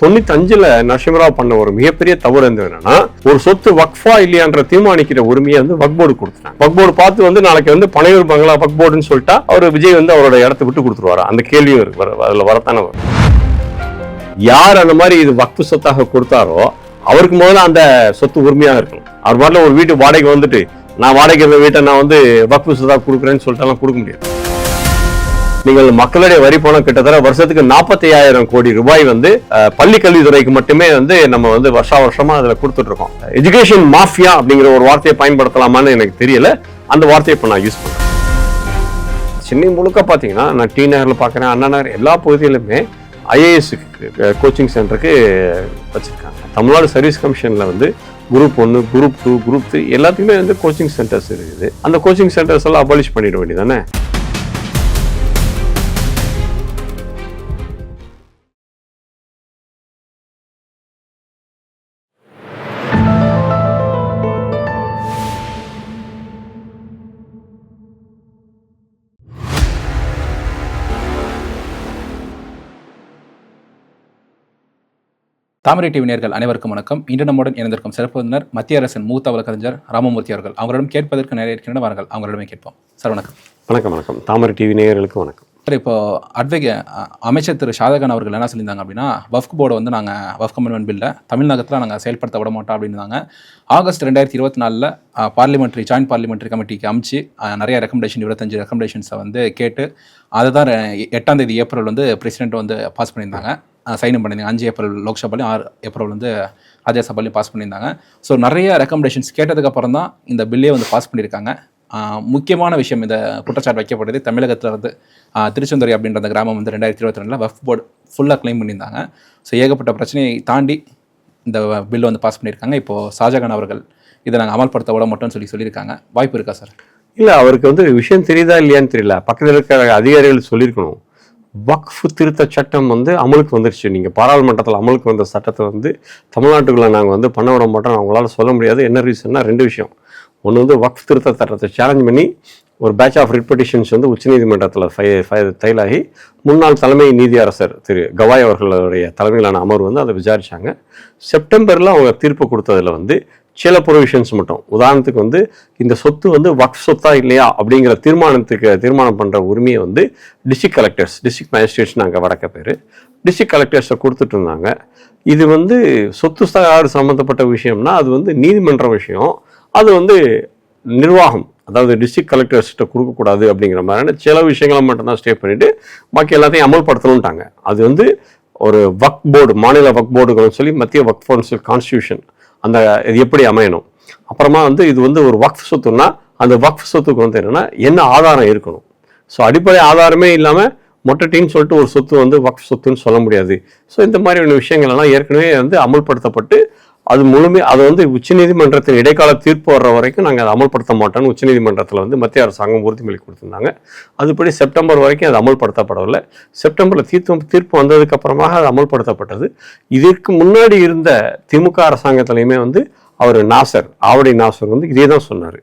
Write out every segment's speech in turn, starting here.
95ல நரசிம்மராவ் பண்ண ஒரு மிகப்பெரிய தவறு என்னன்னா, ஒரு சொத்து வக்ஃபா இல்லையான்ற தீர்மானிக்கிற உரிமையை வக்ஃப் போர்டு கொடுத்தாங்க. வக்ஃப் போர்டு பார்த்து நாளைக்கு பனையூர் பங்களா வக்ஃப் போர்டுன்னு சொல்லிட்டா அவர் விஜய் அவரோட இடத்தை விட்டு கொடுத்துருவாரு. அந்த கேள்வியும் இருக்கு, அதுல வரத்தானே வரும். யார் அந்த மாதிரி இது வக்ஃபு சொத்தாக கொடுத்தாரோ அவருக்கு முதல்ல அந்த சொத்து உரிமையாக இருக்கணும். அவர் பாட்டில் ஒரு வீட்டு வாடகை நான் வாடகை இருந்த வீட்டை நான் வக்ஃபு சொத்தாக கொடுக்குறேன்னு சொல்லிட்டாலாம் கொடுக்க முடியாது. நீங்கள் மக்களுடைய வரி பணம் கிட்டத்தட்ட வருஷத்துக்கு 45,000 கோடி ரூபாய் பள்ளி கல்வித்துறைக்கு மட்டுமே நம்ம வருஷமா அதுல கொடுத்துட்டு இருக்கோம். எஜுகேஷன் மாஃபியா அப்படிங்கிற ஒரு வார்த்தையை பயன்படுத்தலாமான்னு எனக்கு தெரியல. அந்த வார்த்தையை இப்ப நான் யூஸ் பண்றேன். சென்னை முழுக்க பாத்தீங்கன்னா நான் டி நகர்ல பாக்குறேன், அண்ணா நகர் எல்லா பகுதியிலுமே IAS கோச்சிங் சென்டருக்கு வச்சிருக்காங்க. தமிழ்நாடு சர்வீஸ் கமிஷன்ல குரூப் 1, குரூப் 2, குரூப் 3 எல்லாத்துக்குமே கோச்சிங் சென்டர்ஸ் இருக்குது. அந்த கோச்சிங் சென்டர்ஸ் எல்லாம் அபாலிஷ் பண்ணிட வேண்டியதானே. தாமரை டிவி நேயர்கள் அனைவருக்கும் வணக்கம். இன்று நம்முடன் இணைந்திருக்கும் சிறப்பு விருந்தினர் மத்திய அரசின் மூத்த வழக்கறிஞர் ராமமூர்த்தி அவர்கள். அவங்களிடம் கேட்பதற்கு நிறைய இருக்கின்றன, வாருங்கள் அவங்களிடமே கேட்போம். சார் வணக்கம். வணக்கம். வணக்கம். தாமரை டிவி நேயர்களுக்கு வணக்கம். சார், இப்போ அமைச்சர் திரு ஷாஜகான் அவர்கள் என்ன சொல்லியிருந்தாங்க அப்படின்னா, வக்ஃப் போர்டு நாங்கள் வக்ஃப் அமெண்ட்மெண்ட் பில்லை தமிழ்நாட்டில் நாங்கள் செயல்படுத்த விட மாட்டோம் அப்படின்னாங்க. ஆகஸ்ட் 2024 ஜாயின்ட் பார்லிமெண்ட்ரி கமிட்டிக்கு அமைச்சு நிறைய ரெக்கமெண்டேஷன் 25 ரெக்கமெண்டேஷன்ஸை கேட்டு அதை தான் 8ஆம் தேதி ஏப்ரல் பிரசிடென்ட் பாஸ் பண்ணியிருந்தாங்க, சைன் பண்ணியிருந்தாங்க. 5 ஏப்ரல் லோக்சபாலையும் 6 ஏப்ரல் ராஜ்யசபாலையும் பாஸ் பண்ணியிருந்தாங்க. ஸோ நிறைய ரெக்கமெண்டேஷன்ஸ் கேட்டதுக்கப்புறம் தான் இந்த பில்லே பாஸ் பண்ணியிருக்காங்க. முக்கியமான விஷயம், இந்த குற்றச்சாட்டு வைக்கப்பட்டது தமிழகத்தில் திருச்செந்துறை அப்படின்ற அந்த கிராமம் 2022 வக்ஃப் போர்டு ஃபுல்லாக கிளைம் பண்ணியிருந்தாங்க. ஸோ ஏகப்பட்ட பிரச்சனையை தாண்டி இந்த பில் பாஸ் பண்ணியிருக்காங்க. இப்போது ஷாஜகான் அவர்கள் இதை நாங்கள் அமல்படுத்த விட மாட்டோம்னு சொல்லியிருக்காங்க. வாய்ப்பு இருக்கா சார்? இல்லை, அவருக்கு விஷயம் தெரியுதா இல்லையான்னு தெரியல. பக்கத்தில் இருக்கிற அதிகாரிகள் சொல்லியிருக்கணும். வக்ஃப் திருத்த சட்டம் அமலுக்கு வந்துருச்சு. நீங்கள் பாராளுமன்றத்தில் அமலுக்கு வந்த சட்டத்தை தமிழ்நாட்டுக்குள்ளே நாங்கள் பண்ண விட மாட்டோம் அவங்களால சொல்ல முடியாது. என்ன ரீசன்னா 2 விஷயம். ஒன்று வக்ஃப் திருத்த சட்டத்தை சேலஞ்ச் பண்ணி ஒரு பேட்ச் ஆஃப் ரிட் பெட்டிஷன்ஸ் உச்சநீதிமன்றத்தில் ஃபைல் ஆகி முன்னாள் தலைமை நீதியரசர் திரு கவாய் அவர்களுடைய தலைமையிலான அமர்வு அதை விசாரிச்சாங்க. செப்டம்பரில் அவங்க தீர்ப்பு கொடுத்ததில் சில ப்ரொவிஷன்ஸ் மட்டும், உதாரணத்துக்கு இந்த சொத்து வக்ஃப் சொத்தா இல்லையா அப்படிங்கிற தீர்மானம் பண்ணுற உரிமையை டிஸ்ட்ரிக்ட் கலெக்டர்ஸ், டிஸ்ட்ரிக்ட் மேஜிஸ்ட்ரேட்ஸ் நாங்கள் வடக்க பேர் டிஸ்ட்ரிக்ட் கலெக்டர்ஸை கொடுத்துட்டு இருந்தாங்க. இது சொத்து சார் சம்மந்தப்பட்ட விஷயம்னா அது நீதிமன்ற விஷயம். அது நிர்வாகம், அதாவது டிஸ்ட்ரிக்ட் கலெக்டர்ஸ்கிட்ட கொடுக்கக்கூடாது அப்படிங்கிற மாதிரியான சில விஷயங்களை மட்டும்தான் ஸ்டே பண்ணிட்டு பாக்கி எல்லாத்தையும் அமல்படுத்தணும்ட்டாங்க. அது ஒரு வக்ஃப் போர்டு, மாநில வக்ஃப் போர்டுகள் சொல்லி மத்திய வக்ஃப் கவுன்சில் கான்ஸ்டியூஷன் அந்த இது எப்படி அமையணும். அப்புறமா இது ஒரு வக்ஃப் சொத்துன்னா அந்த வக்ஃப் சொத்துக்கு என்னன்னா என்ன ஆதாரம் இருக்கணும். ஸோ அடிப்படை ஆதாரமே இல்லாமல் மொட்டட்டின்னு சொல்லிட்டு ஒரு சொத்து வக்ஃப் சொத்துன்னு சொல்ல முடியாது. ஸோ இந்த மாதிரியான விஷயங்கள் எல்லாம் ஏற்கனவே அமல்படுத்தப்பட்டு அது உச்சநீதிமன்றத்தின் இடைக்கால தீர்ப்பு வர்ற வரைக்கும் நாங்கள் அதை அமல்படுத்த மாட்டோம்னு உச்சநீதிமன்றத்தில் மத்திய அரசாங்கம் உறுதிமொழி கொடுத்திருந்தாங்க. அதுபடி செப்டம்பர் வரைக்கும் அது அமல்படுத்தப்படவில்லை. செப்டம்பரில் தீர்ப்பு வந்ததுக்கு அப்புறமாக அது அமல்படுத்தப்பட்டது. இதற்கு முன்னாடி இருந்த திமுக அரசாங்கத்திலையுமே அவர் ஆவடி நாசர் இதே தான் சொன்னார்.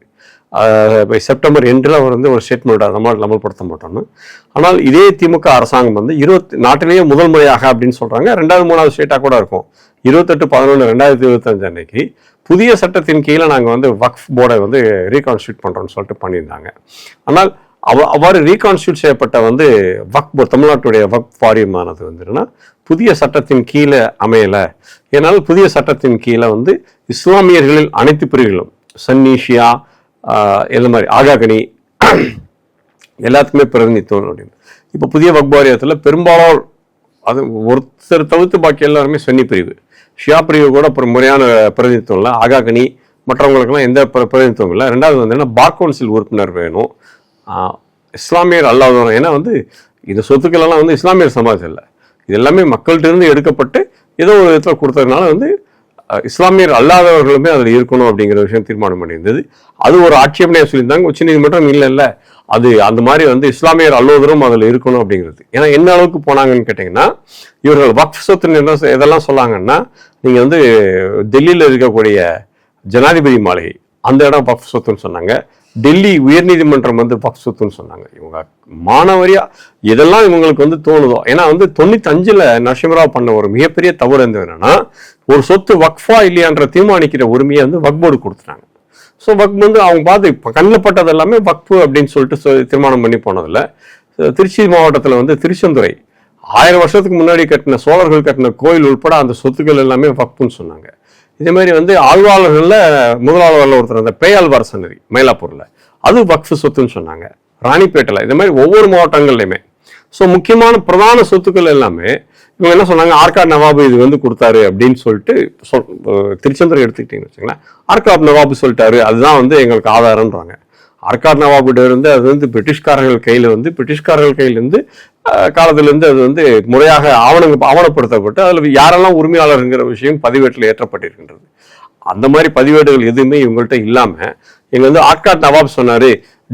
செப்டம்பர் எண்டில் அவர் ஒரு ஸ்டேட்மெண்ட் அமல்படுத்த மாட்டோம்னு. ஆனால் இதே திமுக அரசாங்கம் நாட்டிலேயே முதல் முறையாக அப்படின்னு சொல்றாங்க, 2வது 3வது ஸ்டேட்டாக கூட இருக்கும், 28/11/2025 அன்னைக்கு புதிய சட்டத்தின் கீழே நாங்கள் வக்ஃப் போர்டை ரீகான்ஸ்டியூட் பண்ணுறோம்னு சொல்லிட்டு பண்ணியிருந்தாங்க. ஆனால் அவ்வாறு ரீகான்ஸ்டியூட் செய்யப்பட்ட வக்ஃப் போர்டு, தமிழ்நாட்டுடைய வக்ஃப் வாரியமானது புதிய சட்டத்தின் கீழே அமையலை. ஏன்னால் புதிய சட்டத்தின் கீழே இஸ்லாமியர்களில் அனைத்து பிரிவுகளும் சன்னி, ஷியா, இந்த மாதிரி ஆகாகனி எல்லாத்துக்குமே பிரதிநிதித்துவம் அப்படின்னு. இப்போ புதிய வக்ஃப் வாரியத்தில் பெரும்பாலும் அது ஒருத்தர் தவிர்த்து பாக்கி எல்லாருமே சன்னி பிரிவு, ஷியா பிரிவு கூட முறையான பிரதிநிதித்துவம் இல்லை. ஆகாகனி மற்றவங்களுக்கெல்லாம் எந்த பிரதிநிதித்துவம் இல்லை. 2வது பார் கவுன்சில் உறுப்பினர் வேணும். இஸ்லாமியர் அல்லாதவரும், ஏன்னா இந்த சொத்துக்களெல்லாம் இஸ்லாமியர் சமாஜம் இல்லை, இது எல்லாமே மக்கள்கிட்ட இருந்து எடுக்கப்பட்டு ஏதோ ஒரு விதத்தில் கொடுத்ததுனால இஸ்லாமியர் அல்லாதவர்களுமே அதில் இருக்கணும் அப்படிங்கிற விஷயம் தீர்மானம் பண்ணியிருந்தது. அது ஒரு ஆட்சேபனையாக சொல்லியிருந்தாங்க. உச்சநீதிமன்றம் இல்லை அது அந்த மாதிரி இஸ்லாமியர் அல்லோதரும் அதில் இருக்கணும் அப்படிங்கிறது. ஏன்னா என்ன அளவுக்கு போனாங்கன்னு கேட்டிங்கன்னா, இவர்கள் வக்ஃப் சொத்து எதெல்லாம் சொல்லாங்கன்னா, நீங்கள் டெல்லியில் இருக்கக்கூடிய ஜனாதிபதி மாளிகை அந்த இடம் வக்ஃப் சொத்துன்னு சொன்னாங்க. டெல்லி உயர்நீதிமன்றம் வந்து வக்ஃப் சொத்துன்னு சொன்னாங்க. இவங்க மானவரியா இதெல்லாம் இவங்களுக்கு வந்து தோணுதோ. ஏன்னா வந்து 95ல் நரசிம்மராவ் பண்ண ஒரு மிகப்பெரிய தவறு என்னன்னா, ஒரு சொத்து வக்ஃபா இல்லையான்ற தீர்மானிக்கிற உரிமையை வந்து வக்ஃப் போர்டு கொடுத்துட்டாங்க. ஸோ வக்ஃப் வந்து அவங்க பார்த்து இப்போ கண்ணில் பட்டது எல்லாமே வக்ஃபு அப்படின்னு சொல்லிட்டு தீர்மானம் பண்ணி போனதில்ல. திருச்சி மாவட்டத்தில் வந்து திருச்செந்துறை 1000 வருஷத்துக்கு முன்னாடி கட்டின சோழர்கள் கட்டின கோயில் உட்பட அந்த சொத்துக்கள் எல்லாமே வக்ஃபுன்னு சொன்னாங்க. இதே மாதிரி வந்து ஆழ்வாளர்களில் முதலாளர்களில் ஒருத்தர் அந்த பேயாழ்வார் சன்னதி மயிலாப்பூரில் அது வக்ஃபு சொத்துன்னு சொன்னாங்க. ராணிப்பேட்டையில் இதே மாதிரி ஒவ்வொரு மாவட்டங்கள்லையுமே. ஸோ முக்கியமான பிரதான சொத்துக்கள் எல்லாமே இவங்க என்ன சொன்னாங்க, ஆற்காடு நவாபு இது வந்து கொடுத்தாரு அப்படின்னு சொல்லிட்டு திருச்செந்தூர் எடுத்துக்கிட்டீங்கன்னு வச்சுங்களேன். ஆற்காடு நவாபு சொல்லிட்டாரு, அதுதான் வந்து எங்களுக்கு ஆதாரம்ன்றாங்க. ஆற்காடு நவாபுட இருந்து அது வந்து பிரிட்டிஷ்காரர்கள் கையிலேருந்து காலத்திலிருந்து அது வந்து முறையாக ஆவணப்படுத்தப்பட்டு அதில் யாரெல்லாம் உரிமையாளருங்கிற விஷயம் பதிவேட்டில் ஏற்றப்பட்டிருக்கின்றது. அந்த மாதிரி பதிவேடுகள் எதுவுமே இவங்கள்ட்ட இல்லாமல் எங்க வந்து ஆற்காடு நவாப் சொன்னாரு,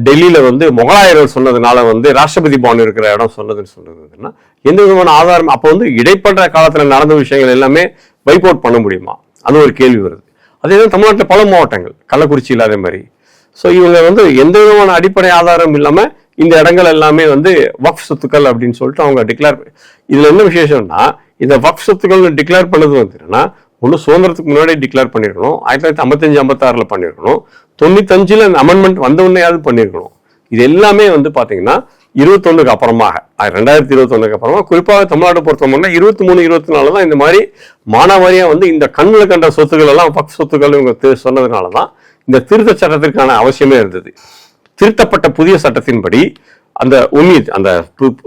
டெல்லியில வந்து முகலாயர்கள் சொன்னதுனால வந்து ராஷ்டிரபதி பவன் இருக்கிற இடம் சொன்னதுன்னா எந்த விதமான ஆதாரம்? அப்போ வந்து இடைப்பட்ட காலத்துல நடந்த விஷயங்கள் எல்லாமே வைப் அவுட் பண்ண முடியுமா? அது ஒரு கேள்வி வருது. அதே தான் தமிழ்நாட்டில் பல மாவட்டங்கள், கள்ளக்குறிச்சி இல்லாத மாதிரி. ஸோ இவங்க வந்து எந்த விதமான அடிப்படை ஆதாரம் இல்லாம இந்த இடங்கள் எல்லாமே வந்து வக்ஃப் சொத்துக்கள் அப்படின்னு சொல்லிட்டு அவங்க டிக்ளேர். இதுல என்ன விசேஷம்னா, இந்த வக்ஃப் சொத்துக்கள்னு டிக்ளேர் பண்ணது வந்துன்னா ஒன்று சுதந்திரத்துக்கு முன்னாடி டிக்ளேர் பண்ணியிருக்கணும், 1955-56 பண்ணியிருக்கணும், 95ல் அந்த அமெண்ட்மெண்ட் வந்தவுடனேயாவது பண்ணியிருக்கணும். இது எல்லாமே வந்து பார்த்தீங்கன்னா 21க்கு அப்புறமாக 2021க்கு அப்புறமா குறிப்பாக தமிழ்நாடு பொறுத்தவரைனா 23-24 தான் இந்த மாதிரி மானாவாரியா வந்து இந்த கண்ணில் கண்ட சொத்துக்கள் எல்லாம் வக்ஃப் சொத்துக்கள் இவங்க சொன்னதுனால தான் இந்த திருத்த சட்டத்திற்கான அவசியமே இருந்தது. திருத்தப்பட்ட புதிய சட்டத்தின்படி அந்த உமீத், அந்த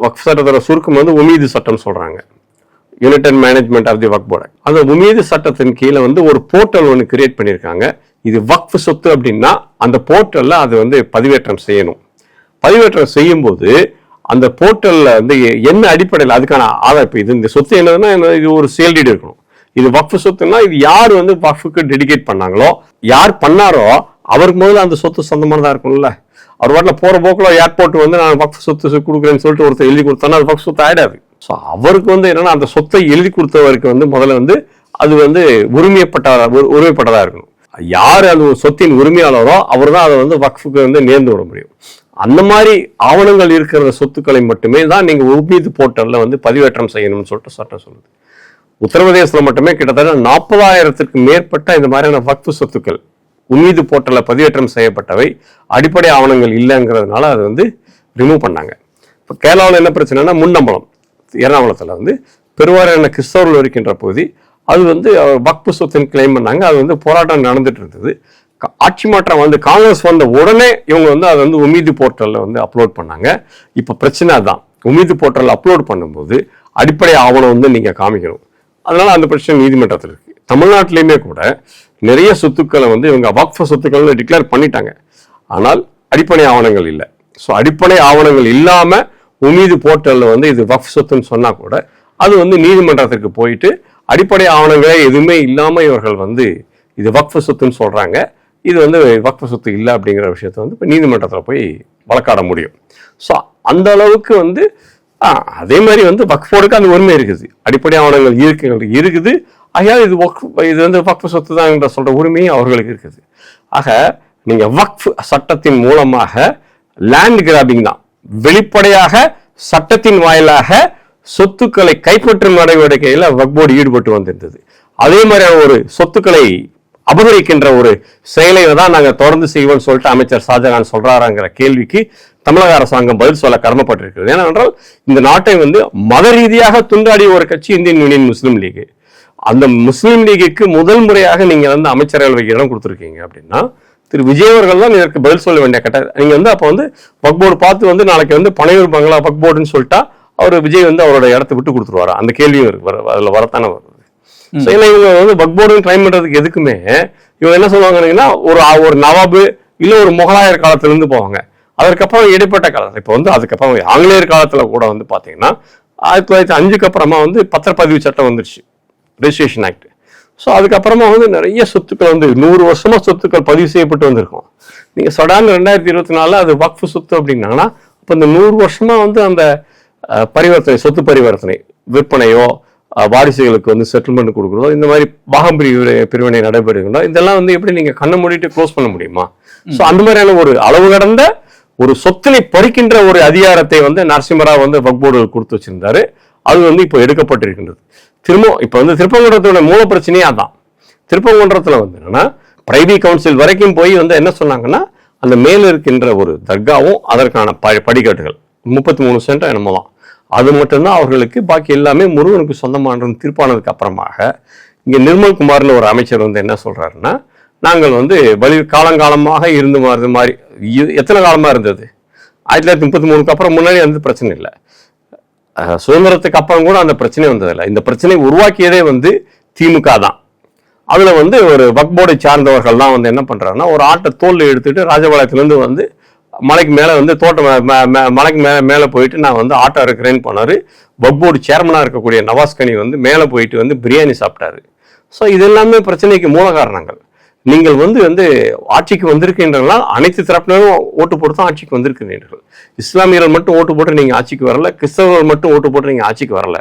வக்ஃப் சட்டத்தோட சுருக்கம் வந்து உமீது சட்டம் சொல்றாங்க, united management of the Waqf board. அந்த உமீது சட்டத்தின் கீழே வந்து ஒரு போர்ட்டல் ஒன்று கிரியேட் பண்ணியிருக்காங்க. இது வக்ஃப் சொத்து அப்படின்னா அந்த போர்ட்டல்ல அது வந்து பதிவேற்றம் செய்யணும். பதிவேற்றம் செய்யும் போது அந்த போர்ட்டல்ல வந்து என்ன அடிப்படையில் அதுக்கான ஆதார், இப்போ இது இந்த சொத்து என்னதுன்னா இது ஒரு சேல் டீடு இருக்கணும். இது வக்ஃப் சொத்துன்னா இது யார் வந்து வக்ஃபுக்கு டெடிகேட் பண்ணாங்களோ, யார் பண்ணாரோ அவருக்கு முதல்ல அந்த சொத்து சொந்தமானதா இருக்கும்ல. அவர் வாட்டில் போற போக்கில் ஏர்போர்ட் வந்து நான் வக்ஃப் சொத்து கொடுக்குறேன்னு சொல்லிட்டு ஒருத்தர் எழுதி கொடுத்தோன்னா அது வக்ஃப் சொத்து ஆயிடாது. ஸோ அவருக்கு வந்து என்னன்னா அந்த சொத்தை எழுதி கொடுத்தவருக்கு வந்து முதல்ல வந்து அது வந்து உரிமைப்பட்டதா இருக்கணும். யார் அது சொத்தின் உரிமையாளரோ அவர் தான் அதை வந்து வக்ஃபுக்கு வந்து நேர்ந்து விட முடியும். அந்த மாதிரி ஆவணங்கள் இருக்கிற சொத்துக்களை மட்டுமே தான் நீங்க உமீது போர்ட்டல்ல வந்து பதிவேற்றம் செய்யணும்னு சொல்லிட்டு சட்டம் சொல்லுது. உத்தரப்பிரதேசத்தில் மட்டுமே கிட்டத்தட்ட 40,000க்கு மேற்பட்ட இந்த மாதிரியான வக்ஃப் சொத்துக்கள் உமீது போர்ட்டல்ல பதிவேற்றம் செய்யப்பட்டவை அடிப்படை ஆவணங்கள் இல்லைங்கிறதுனால அது வந்து ரிமூவ் பண்ணாங்க. இப்போ கேரளாவில் என்ன பிரச்சனைனா, முன்னம்பலம் எர்ணாகுளத்தில் வந்து பெருவாரியான கிறிஸ்தவர்கள் இருக்கின்ற பகுதி அது வந்து வக்ஃப் சொத்துன்னு கிளைம் பண்ணாங்க. அது வந்து போராட்டம் நடந்துட்டு இருந்தது. ஆட்சி மாற்றம் வந்து காங்கிரஸ் வந்த உடனே இவங்க வந்து அதை வந்து உமீது போர்ட்டல்ல வந்து அப்லோட் பண்ணாங்க. இப்போ பிரச்சனை தான், உமீது போர்ட்டல் அப்லோட் பண்ணும்போது அடிப்படை ஆவணம் வந்து நீங்க காமிக்கணும். அதனால அந்த பிரச்சனை நீதிமன்றத்தில் இருக்கு. தமிழ்நாட்டிலையுமே கூட நிறைய சொத்துக்களை வந்து இவங்க வக்ஃப் சொத்துக்கள்னு டிக்ளேர் பண்ணிட்டாங்க, ஆனால் அடிப்படை ஆவணங்கள் இல்லை. ஸோ அடிப்படை ஆவணங்கள் இல்லாம உமீது போர்ட்டல்ல வந்து இது வக்ஃப் சொத்துன்னு சொன்னா கூட அது வந்து நீதிமன்றத்திற்கு போயிட்டு அடிப்படை ஆவணங்களே எதுவுமே இல்லாம இவர்கள் வந்து இது வக்ஃப் சொத்துன்னு சொல்றாங்க, இது வந்து வக்ஃப் சொத்து இல்லை அப்படிங்கிற விஷயத்த வந்து இப்போ நீதிமன்றத்தில் போய் வழக்காட முடியும். ஸோ அந்த அளவுக்கு வந்து அதே மாதிரி வந்து வக்ஃப் போர்டுக்கு அந்த உரிமை இருக்குது, அடிப்படை ஆவணங்கள் இருக்குது. ஆகையால் இது வந்து வக்ஃப் சொத்து தான் சொல்ற உரிமையும் அவர்களுக்கு இருக்குது. ஆக நீங்க வக்ஃப் சட்டத்தின் மூலமாக லேண்ட் கிராபிங் தான், வெளிப்படையாக சட்டத்தின் வாயிலாக சொத்துக்களை கைப்பற்றும் நடவடிக்கையில் வக்ஃப் போர்டு ஈடுபட்டு வந்திருந்தது. அதே மாதிரியான ஒரு சொத்துக்களை அபகரிக்கின்ற ஒரு செயலை தான் நாங்கள் தொடர்ந்து செய்வோம்னு சொல்லிட்டு அமைச்சர் ஷாஜகான் சொல்றாருங்கிற கேள்விக்கு தமிழக அரசாங்கம் பதில் சொல்ல கடமைப்பட்டிருக்கிறது. ஏனென்றால் இந்த நாட்டை வந்து மத ரீதியாக துண்டாடிய ஒரு கட்சி இந்தியன் யூனியன் முஸ்லீம் லீக். அந்த முஸ்லீம் லீகுக்கு முதல் முறையாக நீங்க வந்து அமைச்சரவைக்கு இடம் கொடுத்துருக்கீங்க அப்படின்னா திரு விஜய் அவர்கள் தான் இதற்கு பதில் சொல்ல வேண்டிய நீங்க வந்து அப்போ வந்து வக்ஃப் போர்டு பார்த்து வந்து நாளைக்கு வந்து பனையூர் பங்களா வக்ஃப் போர்டுன்னு சொல்லிட்டா அவர் விஜய் வந்து அவரோட இடத்தை விட்டு கொடுத்துருவாரு, அந்த கேள்வியும் இருக்கு, அதுல வரத்தானே வருது. ஏன்னா இவங்க வந்து வக்ஃப் போர்டுன்னு ட்ரைன் பண்றதுக்கு எதுக்குமே இவங்க என்ன சொல்லுவாங்கன்னா ஒரு நவாபு இல்ல ஒரு முகலாயர் காலத்துல இருந்து போவாங்க. அதற்கப்புறம் இடைப்பட்ட காலத்துல இப்போ வந்து அதுக்கப்புறம் ஆங்கிலேயர் காலத்துல கூட வந்து பாத்தீங்கன்னா 1905க்கு அப்புறமா வந்து பத்திரப்பதிவு சட்டம் வந்துருச்சு, ரெஜிஸ்ட்ரேஷன் ஆக்ட். ஸோ அதுக்கப்புறமா வந்து நிறைய சொத்துக்கள் வந்து 100 வருஷமா சொத்துக்கள் பதிவு செய்யப்பட்டு வந்திருக்கும். நீங்க சடான் 2024 அது வக்ஃப் சொத்து அப்படின்னாங்கன்னா அப்போ இந்த 100 வருஷமா வந்து அந்த பரிவர்த்தனை, சொத்து பரிவர்த்தனை, விற்பனையோ வாரிசுகளுக்கு வந்து செட்டில்மெண்ட் கொடுக்குறதோ, இந்த மாதிரி பாகம் பிரிவினை நடைபெறுகிறதோ, இதெல்லாம் வந்து எப்படி நீங்க கண்ணை மூடிட்டு க்ளோஸ் பண்ண முடியுமா? ஸோ அந்த மாதிரியான ஒரு அளவு கடந்த ஒரு சொத்தினை பறிக்கின்ற ஒரு அதிகாரத்தை வந்து நரசிம்மராவ் வந்து வக்ஃப் போர்டு கொடுத்து வச்சிருந்தாரு. அது வந்து இப்போ எடுக்கப்பட்டிருக்கின்றது. இப்போ வந்து திருப்பங்குன்றத்தோட மூல பிரச்சனையே அதான். திருப்பங்குன்றத்துல வந்து என்னன்னா பிரைவி கவுன்சில் வரைக்கும் போய் வந்து என்ன சொன்னாங்கன்னா, அந்த மேல இருக்கின்ற ஒரு தர்காவும் அதற்கான படிக்கட்டுகள் 33 சென்ட் என்னமோ தான், அது மட்டும்தான் அவர்களுக்கு, பாக்கி எல்லாமே முருகனுக்கு சொந்தமானது தீர்ப்பானதுக்கு அப்புறமாக இங்க நிர்மல்குமார்னு ஒரு அமைச்சர் வந்து என்ன சொல்றாருன்னா, நாங்கள் வந்து காலங்காலமாக இருந்து மாதிரி எத்தனை காலமா இருந்தது, 1933க்கு அப்புறம் முன்னாடி வந்து பிரச்சனை இல்லை, சுதந்திரத்துக்கு அப்புறம் கூட அந்த பிரச்சனை வந்ததில்லை. இந்த பிரச்சனை உருவாக்கியதே வந்து திமுக தான். அதுல வந்து ஒரு வக்ஃப் போர்டை சார்ந்தவர்கள் தான் வந்து என்ன பண்றாங்கன்னா, ஒரு ஆட்டை தோல்ல எடுத்துட்டு ராஜபாளையத்திலிருந்து வந்து மலைக்கு மேல வந்து மலைக்கு மேல போயிட்டு நான் வந்து ஆட்டோ இருக்கிறேன்னு போனாரு. வக்ஃப் போர்டு சேர்மனா இருக்கக்கூடிய நவாஸ் கனி வந்து மேல போயிட்டு வந்து பிரியாணி சாப்பிட்டாரு. ஸோ இது எல்லாமே பிரச்சனைக்கு மூல காரணங்கள். நீங்கள் வந்து ஆட்சிக்கு வந்திருக்கின்றீர்களா, அனைத்து தரப்பினரும் ஓட்டு போட்டு தான் ஆட்சிக்கு வந்திருக்கிறீர்கள். இஸ்லாமியர்கள் மட்டும் ஓட்டு போட்டு நீங்க ஆட்சிக்கு வரல, கிறிஸ்தவர்கள் மட்டும் ஓட்டு போட்டு நீங்க ஆட்சிக்கு வரல,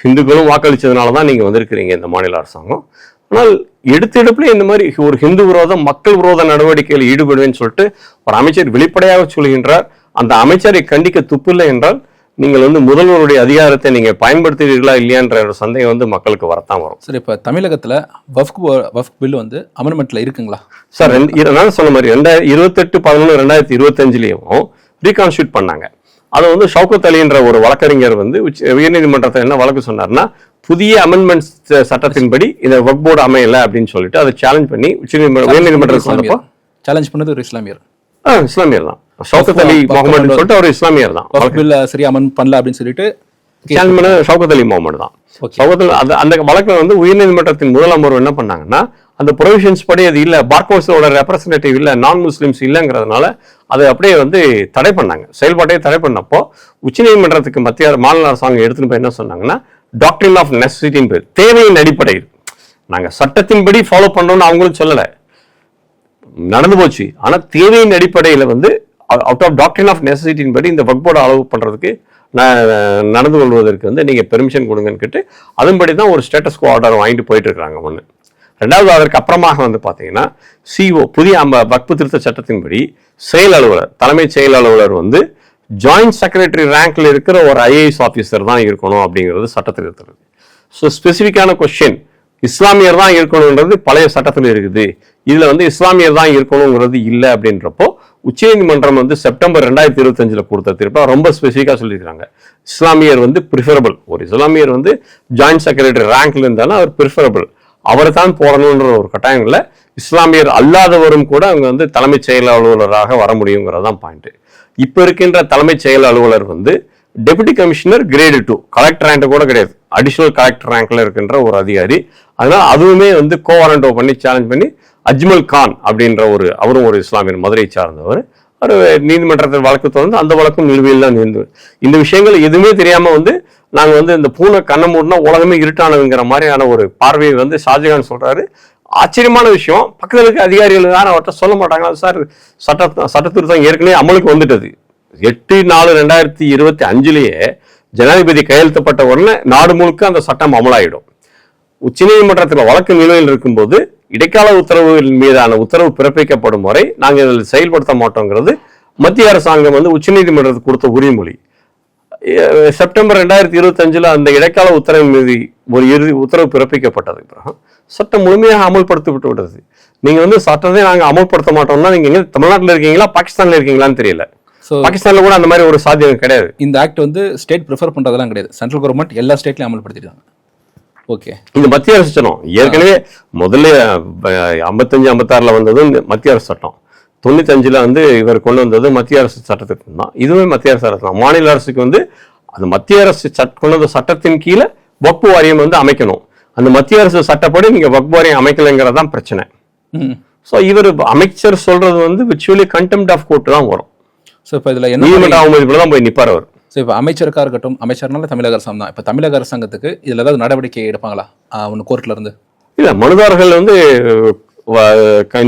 இந்துக்களும் வாக்களிச்சதுனால தான் நீங்க வந்திருக்கிறீங்க இந்த மாநில அரசாங்கம். ஆனால் எடுத்தெடுப்புல இந்த மாதிரி ஒரு ஹிந்து விரோத மக்கள் விரோத நடவடிக்கையில் ஈடுபடுவேன்னு சொல்லிட்டு ஒரு அமைச்சர் வெளிப்படையாக சொல்கின்றார். அந்த அமைச்சரை கண்டிக்க துப்பில்லை என்றால் நீங்கள் வந்து முதல்வருடைய அதிகாரத்தை நீங்க பயன்படுத்துவீர்களா இல்லையான்ற ஒரு சந்தேகம் வந்து மக்களுக்கு வரத்தான் வரும். சார், இப்ப தமிழகத்துல வக்ஃப் பில் வந்து அமெண்ட்மெண்ட்ல இருக்குங்களா சார்? நான் சொன்ன மாதிரி 2028-11-2025 ரீகான்ஸ்டியூட் பண்ணாங்க. அதை வந்து ஷவுகத் அலின்ற ஒரு வழக்கறிஞர் வந்து உயர்நீதிமன்றத்தை என்ன வழக்கு சொன்னார்னா, புதிய அமெண்ட்மெண்ட்ஸ் சட்டத்தின்படி இந்த வக்ஃப் போர்டு அமையல அப்படின்னு சொல்லிட்டு அதை சேலஞ்ச் பண்ணி உயர்நீதிமன்றத்தில் சேலஞ்ச் பண்ணது ஒரு இஸ்லாமியர் தான், ஷவுகத் அலி முகமது சொல்லிட்டு அவர் இஸ்லாமியர் தான். சரியா அமெண்ட் பண்ணல அப்படின்னு சொல்லிட்டு சேலஞ்ச் பண்ண ஷவுகத் அலி முகமது தான். அந்த வழக்கில் வந்து உயர்நீதிமன்றத்தின் முதல் அமர்வு என்ன பண்ணாங்கன்னா, அந்த ப்ரொவிஷன்ஸ் படி அது இல்லை, பார்கோஸோட ரெப்ரசன்டேட்டிவ் இல்லை, நான் முஸ்லிம்ஸ் இல்லைங்கிறதுனால அதை அப்படியே வந்து தடை பண்ணாங்க, செயல்பாட்டையே தடை பண்ணப்போ உச்சநீதிமன்றத்துக்கு மத்திய மாநில அரசாங்கம் எடுத்துன்னு போய் என்ன சொன்னாங்கன்னா, டாக்டரின் ஆஃப் நெசசிட்டின் பேர், தேவையின் அடிப்படையில் நாங்கள் சட்டத்தின்படி ஃபாலோ பண்ணோம்னு அவங்களும் சொல்லலை, நடந்து போச்சு. ஆனால் தேவையின் அடிப்படையில் வந்து அவுட் ஆஃப் டாக்டரின் ஆஃப் நெசசிட்டின் படி இந்த வக்ஃப் போர்டு அளவு பண்ணுறதுக்கு நடந்து கொள்வதற்கு வந்து நீங்கள் பெர்மிஷன் கொடுங்கன்னு கேட்டு அதன்படி தான் ஒரு ஸ்டேட்டஸ் கோ ஆர்டர் வாங்கிட்டு போயிட்டு இருக்காங்க. ஒன்று. ரெண்டாவது, அதற்கு அப்புறமாக வந்து பார்த்தீங்கன்னா சிஓ புதிய வக்ஃப் திருத்த சட்டத்தின்படி செயல் அலுவலர், தலைமைச் செயல் அலுவலர் வந்து ஜாயிண்ட் செக்ரட்டரி ரேங்க்ல இருக்கிற ஒரு ஐஏஎஸ் ஆஃபீஸர் தான் இருக்கணும் அப்படிங்கிறது சட்டத்தில் இருக்கிறது. ஸோ ஸ்பெசிஃபிக்கான கொஸ்டின், இஸ்லாமியர் தான் இருக்கணுன்றது பழைய சட்டத்தில் இருக்குது, இதுல வந்து இஸ்லாமியர் தான் இருக்கணுங்கிறது இல்லை அப்படின்றப்போ உச்சநீதிமன்றம் வந்து செப்டம்பர் 2025 கொடுத்த தீர்ப்பை ரொம்ப ஸ்பெசிஃபிக்கா சொல்லியிருக்காங்க. இஸ்லாமியர் வந்து ப்ரிஃபரபிள், ஒரு இஸ்லாமியர் வந்து ஜாயிண்ட் செக்ரட்டரி ரேங்க்ல இருந்தாலும் அவர் ப்ரிஃபரபிள், அவரை தான் போடணுன்ற ஒரு கட்டாயங்களில் இஸ்லாமியர் அல்லாதவரும் கூட அவங்க வந்து தலைமைச் செயல் அலுவலராக வர முடியுங்கிறதான் பாயிண்ட். இப்போ இருக்கின்ற தலைமைச் செயல் அலுவலர் வந்து deputy commissioner grade 2, collector rank கூட கிடையாது, அடிஷனல் கலெக்டர் ரேங்க்ல இருக்கின்ற ஒரு அதிகாரி. அதனால அதுவுமே வந்து கோவாரண்டோ பண்ணி சேலஞ்ச் பண்ணி அஜ்மல் கான் அப்படின்ற அவரும் ஒரு இஸ்லாமியர், மதுரையை சார்ந்தவர், அவர் நீதிமன்றத்தில் வழக்கு தொடர்ந்து அந்த வழக்கும் நிலுவையில் தான் இருந்தது. இந்த விஷயங்கள் எதுவுமே தெரியாம வந்து நாங்க வந்து இந்த பூனை கண்ணை மூடினா உலகமே இருட்டானதுங்கிற மாதிரியான ஒரு பார்வையை வந்து ஷாஜகான் சொல்றாரு. ஆச்சரியமான விஷயம், பக்கத்தில் இருக்க அதிகாரிகள் தான் அவர்கிட்ட சொல்ல மாட்டாங்க, சார் சட்ட திருத்தம் ஏற்கனவே அமலுக்கு வந்துட்டது, 8/4/2025 ஜனாதிபதி கையெழுத்தப்பட்ட உடனே நாடு முழுக்க அந்த சட்டம் அமலாயிடும். உச்சநீதிமன்றத்தில் வழக்கு நிலுவையில் இருக்கும்போது இடைக்கால உத்தரவுகள் மீதான உத்தரவு பிறப்பிக்கப்படும் வரை நாங்கள் இதில் செயல்படுத்த மாட்டோங்கிறது மத்திய அரசாங்கம் வந்து உச்சநீதிமன்றத்துக்கு கொடுத்த உறுதிமொழி. செப்டம்பர் 2025 அந்த இடைக்கால உத்தரவு மீது ஒரு இறுதி உத்தரவு பிறப்பிக்கப்பட்டது பிறகு சட்டம் முழுமையாக அமல்படுத்தப்பட்டு விட்டது. நீங்க வந்து சட்டத்தை நாங்கள் அமல்படுத்த மாட்டோம்னா நீங்க எங்க தமிழ்நாட்டில் இருக்கீங்களா பாகிஸ்தான்ல இருக்கீங்களான்னு தெரியல. பாகிஸ்தான்ல கூட அந்த மாதிரி ஒரு சாத்தியம் கிடையாது. இந்த ஆக்ட் வந்து ஸ்டேட் ப்ரிஃபர் பண்றதெல்லாம் கிடையாது, சென்ட்ரல் கவர்மெண்ட் எல்லா ஸ்டேட்லயும் அமல்படுத்திட்டாங்க. ஓகே, இந்த மத்திய அரசு சட்டம் ஏற்கனவே முதல்ல 55-56 வந்தது மத்திய அரசு சட்டம், 95 வந்து இவர் கொண்டு வந்தது மத்திய அரசு சட்டத்திட்டம் தான். இதுவே மத்திய அரசு சட்டம் தான். மாநில அரசுக்கு வந்து அது மத்திய அரசு கொண்டு வந்த சட்டத்தின் கீழே வக்ஃப் வாரியம் வந்து அமைக்கணும். அந்த மத்திய அரசு சட்டப்படி நீங்க வக்ஃப் வாரியம் அமைக்கலைங்கிறதான் பிரச்சனை. ஸோ இவர் அமைச்சர் சொல்றது வந்து விர்ச்சுவலி கண்டெம்ட் ஆஃப் கோர்ட் தான் வரும். ஸோ இப்போ இதில் நீதிமன்ற அவமதிப்புல தான் போய் நிற்பார் அவர். ஸோ இப்போ அமைச்சருக்காக இருக்கட்டும், அமைச்சர்னால தமிழக அரசாங்கம் தான். இப்போ தமிழக அரசாங்கத்துக்கு இதில் ஏதாவது நடவடிக்கை எடுப்பாங்களா ஒன்று கோர்ட்ல இருந்து? இல்லை, மனுதாரர்கள் வந்து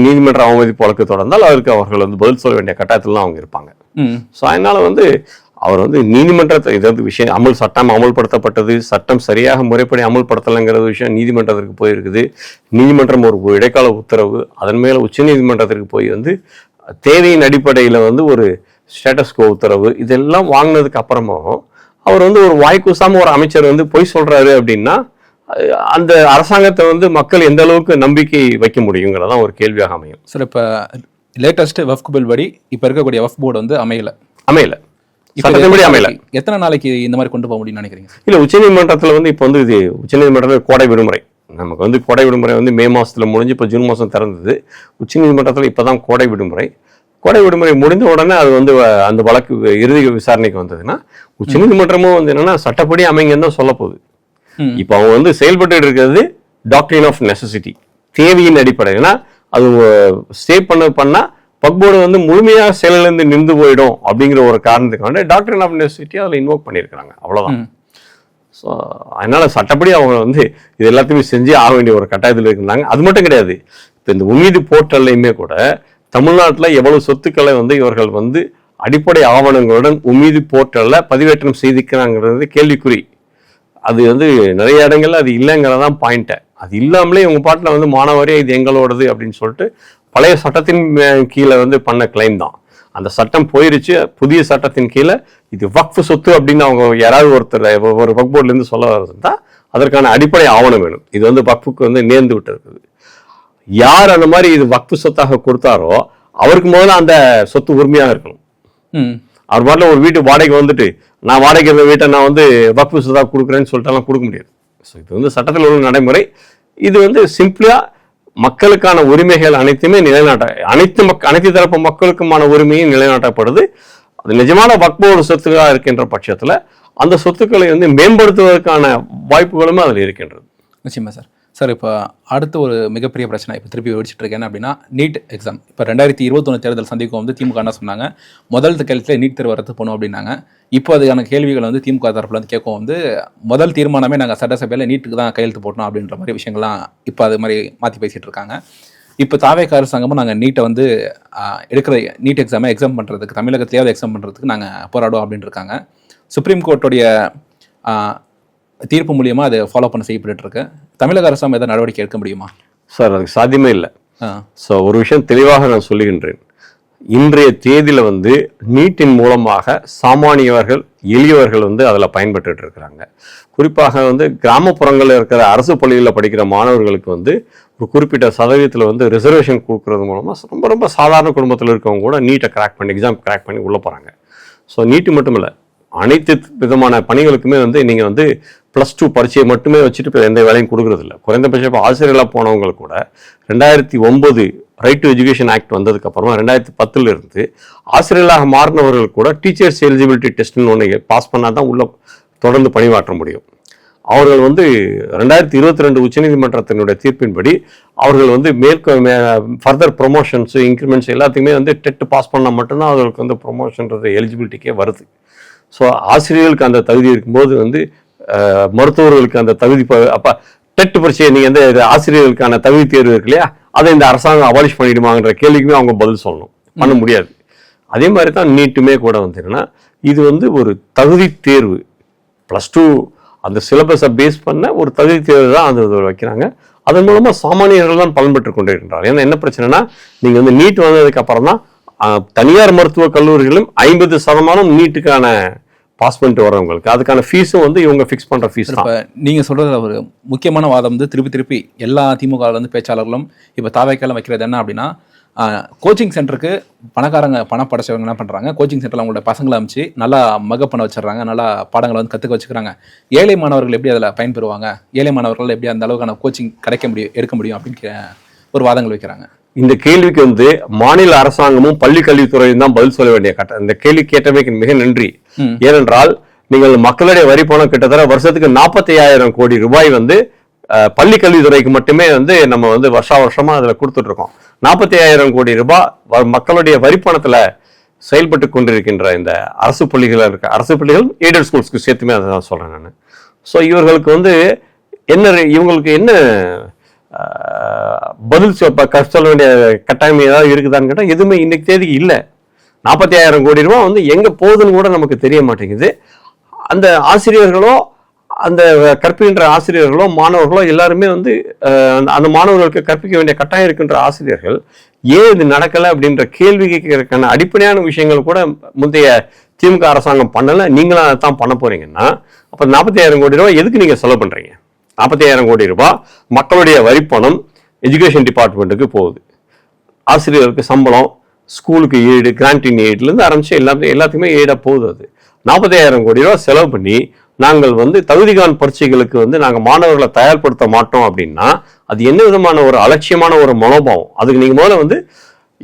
நீதிமன்ற அவமதிப்பு வழக்கு தொடர்ந்தால் அதற்கு அவர்கள் வந்து பதில் சொல்ல வேண்டிய கட்டாயத்தில் தான் அவங்க இருப்பாங்க. ஸோ அதனால வந்து அவர் வந்து நீதிமன்றத்தை இதாவது விஷயம் சட்டம் அமல்படுத்தப்பட்டது, சட்டம் சரியாக முறைப்படி அமல்படுத்தலைங்கிற விஷயம் நீதிமன்றத்திற்கு போயிருக்குது. நீதிமன்றம் ஒரு இடைக்கால உத்தரவு, அதன் மேலே உச்சநீதிமன்றத்திற்கு போய் வந்து தேவையின் அடிப்படையில் வந்து ஒரு ஸ்டேட்டஸ்கோ உத்தரவு, இதெல்லாம் வாங்கினதுக்கு அப்புறமும் அவர் வந்து ஒரு வாய்க்கூசாம ஒரு அமைச்சர் வந்து பொய் சொல்றாரு அப்படின்னா அந்த அரசாங்கத்தை வந்து மக்கள் எந்த அளவுக்கு நம்பிக்கை வைக்க முடியுங்கிறதான் ஒரு கேள்வியாக அமையும். சார், இப்போ லேட்டஸ்ட் வஃப்க் பில் படி இப்போ இருக்கக்கூடிய வஃப் போர்டு வந்து அமையல சட்டத்தின்படி அமையல. எத்தனை நாளைக்கு இந்த மாதிரி கொண்டு போக முடியும்னு நினைக்கிறீங்க? இல்லை, உச்சநீதிமன்றத்தில் வந்து இப்போ வந்து இது உச்சநீதிமன்றத்தில் கோடை விடுமுறை, நமக்கு வந்து கோடை விடுமுறை வந்து மே மாதத்தில் முடிஞ்சு இப்போ ஜூன் மாதம் திறந்தது. உச்சநீதிமன்றத்தில் இப்போ தான் கோடை விடுமுறை முடிந்த உடனே அது வந்து அந்த வழக்கு இறுதி விசாரணைக்கு வந்ததுன்னா உச்சநீதிமன்றமும் வந்து என்னன்னா சட்டப்படி அமைங்கன்னு தான் சொல்ல போகுது. இப்போ அவங்க வந்து செயல்பட்டு இருக்கிறது டாக்டரின் ஆஃப் நெசசிட்டி, தேவையின் அடிப்படை. ஏன்னா அது ஸ்டே பண்ணா வக்ஃப் போர்டு வந்து முழுமையாக செயலிலிருந்து நின்று போயிடும் அப்படிங்கிற ஒரு காரணத்துக்கான டாக்டரின் ஆஃப் நெசசிட்டி அதில் இன்வோக் பண்ணியிருக்கிறாங்க, அவ்வளோதான். ஸோ அதனால சட்டப்படி அவங்க வந்து இது எல்லாத்தையுமே செஞ்சு ஆக வேண்டிய ஒரு கட்டாயத்தில் இருந்தாங்க. அது மட்டும் கிடையாது, இப்போ இந்த உமீது போர்ட்டல்லையுமே கூட தமிழ்நாட்டில் எவ்வளவு சொத்துக்களை வந்து இவர்கள் வந்து அடிப்படை ஆவணங்களுடன் உமீது போர்ட்டலில் பதிவேற்றம் செய்திருக்கிறாங்கிறது கேள்விக்குறி. அது வந்து நிறைய இடங்கள்ல அது இல்லைங்கிறதான் பாயிண்ட்டை. அது இல்லாமலே இவங்க பாட்டில் வந்து மாணவரே இது எங்களோடது அப்படின்னு சொல்லிட்டு பழைய சட்டத்தின் கீழே வந்து பண்ண கிளைம் தான். அந்த சட்டம் போயிருச்சு, புதிய சட்டத்தின் கீழே இது வக்ஃப் சொத்து அப்படின்னு அவங்க யாராவது ஒருத்தர் ஒரு வக்ஃப் போர்ட்லேருந்து சொல்ல இருந்தா அதற்கான அடிப்படை ஆவணம் வேணும். இது வந்து வக்ஃபுக்கு வந்து நேர்ந்து விட்டு இருக்குது. யார் அந்த மாதிரி இது வக்ஃப் சொத்தாக கொடுத்தாரோ அவருக்கு முதல்ல அந்த சொத்து உரிமையாக இருக்கணும். அவர் பாட்டில் ஒரு வீட்டு வாடகை வந்துட்டு நான் வாடகை இருந்த வீட்டை நான் வந்து வக்ஃப் சொத்தாக கொடுக்குறேன்னு சொல்லிட்டாலாம் கொடுக்க முடியாது. ஸோ இது வந்து சட்டத்தில் உள்ள நடைமுறை. இது வந்து சிம்பிளா மக்களுக்கான உரிமைகள் அனைத்துமே அனைத்து தரப்பு மக்களுக்குமான உரிமையும் நிலைநாட்டப்படுது. அது நிஜமான வக்ஃப் போர்டு சொத்துக்களாக இருக்கின்ற பட்சத்தில் அந்த சொத்துக்களை வந்து மேம்படுத்துவதற்கான வாய்ப்புகளுமே அதில் இருக்கின்றது. நிச்சயமா சார். சார், இப்போ அடுத்த ஒரு மிகப்பெரிய பிரச்சனை இப்போ திருப்பி வெடிச்சிட்டு இருக்கேன் அப்படின்னா நீட் எக்ஸாம். இப்போ 2021 தேர்தல் சந்திக்கும் வந்து திமுக என்ன சொன்னாங்க, முதல் கேள்வியில் நீட் தேர்வு ரத்து பண்ணும் அப்படின்னாங்க. இப்போ அதுக்கான கேள்விகள் வந்து திமுக தரப்புல வந்து கேட்கும் வந்து முதல் தீர்மானமே நாங்கள் சட்டசபையில் நீட்டுக்கு தான் கையெழுத்து போட்டோம் அப்படின்ற மாதிரி விஷயங்கள்லாம் இப்போ அது மாதிரி மாற்றி பேசிகிட்டு இருக்காங்க. இப்போ தாவேக அரசாங்கமும் நாங்கள் நீட்டை வந்து எடுக்கிற நீட் எக்ஸாம் பண்ணுறதுக்கு தமிழகத்திலேயாவது எக்ஸாம் பண்ணுறதுக்கு நாங்கள் போராடுவோம் அப்படின்னு இருக்காங்க. சுப்ரீம் கோர்ட்டுடைய தீர்ப்பு மூலியமா அது ஃபாலோ பண்ண செய்யப்பட்டு இருக்கு. தமிழக அரசாங்கம் ஏதாவது நடவடிக்கை எடுக்க முடியுமா? சார், அதுக்கு சாத்தியமே இல்லை. ஸோ ஒரு விஷயம் தெளிவாக நான் சொல்லுகின்றேன். இன்றைய தேதியில் வந்து நீட்டின் மூலமாக சாமானியவர்கள் எளியவர்கள் வந்து அதில் பயன்பட்டு இருக்கிறாங்க. குறிப்பாக வந்து கிராமப்புறங்களில் இருக்கிற அரசு பள்ளிகளில் படிக்கிற மாணவர்களுக்கு வந்து ஒரு குறிப்பிட்ட சதவீதத்தில் வந்து ரிசர்வேஷன் கொடுக்கறது மூலமாக ரொம்ப ரொம்ப சாதாரண குடும்பத்தில் இருக்கவங்க கூட நீட்டை எக்ஸாம் கிராக் பண்ணி உள்ளே போகிறாங்க. ஸோ நீட்டு மட்டும் இல்லை, அனைத்து விதமான பணிகளுக்குமே வந்து நீங்கள் வந்து +2 பரீட்சையை மட்டுமே வச்சுட்டு இப்போ எந்த வேலையும் கொடுக்குறது இல்லை. குறைந்தபட்சம் இப்போ ஆசிரியர்களாக போனவங்களுக்கு கூட 2009 ரைட் டு எஜுகேஷன் ஆக்ட் வந்ததுக்கப்புறமா 2010 இருந்து ஆசிரியர்களாக மாறினவர்கள் கூட டீச்சர்ஸ் எலிஜிபிலிட்டி டெஸ்ட்னு ஒன்று பாஸ் பண்ணால் தான் உள்ள தொடர்ந்து பணியாற்ற முடியும். அவர்கள் வந்து 2022 உச்சநீதிமன்றத்தினுடைய தீர்ப்பின்படி அவர்கள் வந்து ஃபர்தர் ப்ரொமோஷன்ஸ் இன்க்ரிமெண்ட்ஸ் எல்லாத்தையுமே வந்து டெட் பாஸ் பண்ணால் மட்டும்தான் அவர்களுக்கு வந்து ப்ரொமோஷன்றது எலிஜிபிலிட்டிக்கே வருது. ஸோ ஆசிரியர்களுக்கு அந்த தகுதி இருக்கும்போது வந்து மருத்துவர்களுக்கு அந்த தகுதி அப்போ டெட் பரீட்சையை நீங்கள் வந்து ஆசிரியர்களுக்கான தகுதி தேர்வு இருக்கு இல்லையா, அதை இந்த அரசாங்கம் அபாலிஷ் பண்ணிடுமாங்கிற கேள்விக்குமே அவங்க பதில் சொல்லணும். பண்ண முடியாது. அதே மாதிரி தான் நீட்டுமே கூட வந்து என்னன்னா இது வந்து ஒரு தகுதி தேர்வு, +2 அந்த சிலபஸை பேஸ் பண்ண ஒரு தகுதி தேர்வு தான் அந்த வைக்கிறாங்க. அதன் மூலமாக சாமானியர்கள் தான் பலன் பெற்று கொண்டு இருக்கின்றார். ஏன்னா என்ன பிரச்சனைனா நீங்கள் வந்து நீட் வந்ததுக்கு அப்புறம் தான் தனியார் மருத்துவக் கல்லூரிகளும் 50% நீட்டுக்கான பாஸ் பண்ணிட்டு வரவங்களுக்கு அதுக்கான ஃபீஸும் வந்து இவங்க ஃபிக்ஸ் பண்ணுற ஃபீஸ் தான். இப்போ நீங்கள் சொல்கிறது ஒரு முக்கியமான வாதம் வந்து திருப்பி எல்லா திமுகலேருந்து பேச்சாளர்களும் இப்போ தாவேக்கெல்லாம் வைக்கிறது என்ன அப்படின்னா, கோச்சிங் சென்டருக்கு பணம் படைச்சவங்க என்ன பண்ணுறாங்க, கோச்சிங் சென்டரில் அவங்களோட பசங்களை அமைச்சு நல்லா மகப் பண்ண வச்சிடுறாங்க, நல்லா பாடங்களை வந்து கற்றுக்க வச்சுக்கிறாங்க. ஏழை மாணவர்கள் எப்படி அதில் பயன்பெறுவாங்க, ஏழை மாணவர்கள் எப்படி அந்த அளவுக்கான கோச்சிங் எடுக்க முடியும் அப்படின்னு ஒரு வாதங்கள் வைக்கிறாங்க. இந்த கேள்விக்கு வந்து மாநில அரசாங்கமும் பள்ளி கல்வித்துறையும் தான் பதில் சொல்ல வேண்டிய கட்டம். இந்த கேள்வி கேட்டமைக்கு மிக நன்றி. ஏனென்றால் நீங்கள் மக்களுடைய வரி பணம் கிட்டத்தட்ட வருஷத்துக்கு 45,000 கோடி ரூபாய் வந்து பள்ளி கல்வித்துறைக்கு மட்டுமே வந்து நம்ம வந்து வருஷமா அதுல கொடுத்துட்டு இருக்கோம். 45,000 கோடி ரூபாய் மக்களுடைய வரி பணத்துல செயல்பட்டு கொண்டிருக்கின்ற இந்த அரசு பள்ளிகள் எய்டட் ஸ்கூல்ஸ்க்கு சேர்த்துமே அதை தான் சொல்றேன் நான். ஸோ இவர்களுக்கு வந்து இவங்களுக்கு என்ன பதில் சொல்ல வேண்டிய கட்டாயம் ஏதாவது இருக்குதான்னு கேட்டால் எதுவுமே இன்னைக்கு தேதிக்கு இல்லை. 45,000 கோடி ரூபாய் வந்து எங்க போகுதுன்னு கூட நமக்கு தெரிய மாட்டேங்குது. அந்த ஆசிரியர்களோ அந்த கற்பிக்கின்ற ஆசிரியர்களோ மாணவர்களோ எல்லாருமே வந்து அந்த மாணவர்களுக்கு கற்பிக்க வேண்டிய கட்டாயம் இருக்கின்ற ஆசிரியர்கள் ஏன் இது நடக்கலை அப்படின்ற கேள்வி கேட்கறதுக்கான அடிப்படையான விஷயங்கள் கூட முந்தைய திமுக அரசாங்கம் பண்ணலை. நீங்களும் அதை தான் பண்ண போறீங்கன்னா அப்போ 45,000 கோடி ரூபாய் எதுக்கு நீங்க செலவு பண்றீங்க? 45,000 கோடி ரூபாய் மக்களுடைய வரிப்பணம் எஜுகேஷன் டிபார்ட்மெண்ட்டுக்கு போகுது. ஆசிரியர்களுக்கு சம்பளம், ஸ்கூலுக்கு ஈடு, கிராண்டின் ஈடுலேருந்து ஆரம்பிச்சு எல்லாத்துக்குமே ஈடாக போகுது. அது 45,000 கோடி ரூபாய் செலவு பண்ணி நாங்கள் வந்து தகுதிகான் பரீட்சைகளுக்கு வந்து நாங்கள் மாணவர்களை தயார்படுத்த மாட்டோம் அப்படின்னா அது என்ன விதமான ஒரு அலட்சியமான ஒரு மனோபாவம்? அதுக்கு நீங்கள் முதல்ல வந்து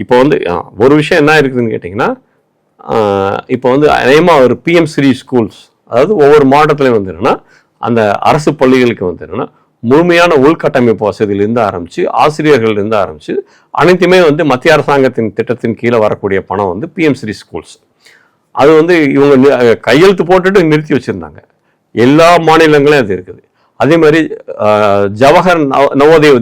இப்போ வந்து ஒரு விஷயம் என்ன இருக்குதுன்னு கேட்டிங்கன்னா, இப்போ வந்து அநேகமாக ஒரு பிஎம் ஸ்ரீ ஸ்கூல்ஸ், அதாவது ஒவ்வொரு மாவட்டத்திலையும் வந்து என்னன்னா அந்த அரசு பள்ளிகளுக்கு வந்து என்னன்னா முழுமையான உள்கட்டமைப்பு வசதியிலிருந்து ஆரம்பிச்சு ஆசிரியர்கள்லேருந்து ஆரம்பிச்சு அனைத்துமே வந்து மத்திய அரசாங்கத்தின் திட்டத்தின் கீழே வரக்கூடிய பணம் வந்து பிஎம் ஸ்ரீ ஸ்கூல்ஸ். அது வந்து இவங்க கையெழுத்து போட்டுட்டு நிறுத்தி வச்சிருந்தாங்க. எல்லா மாநிலங்களும் அது இருக்குது. அதே மாதிரி ஜவஹர் நவோதய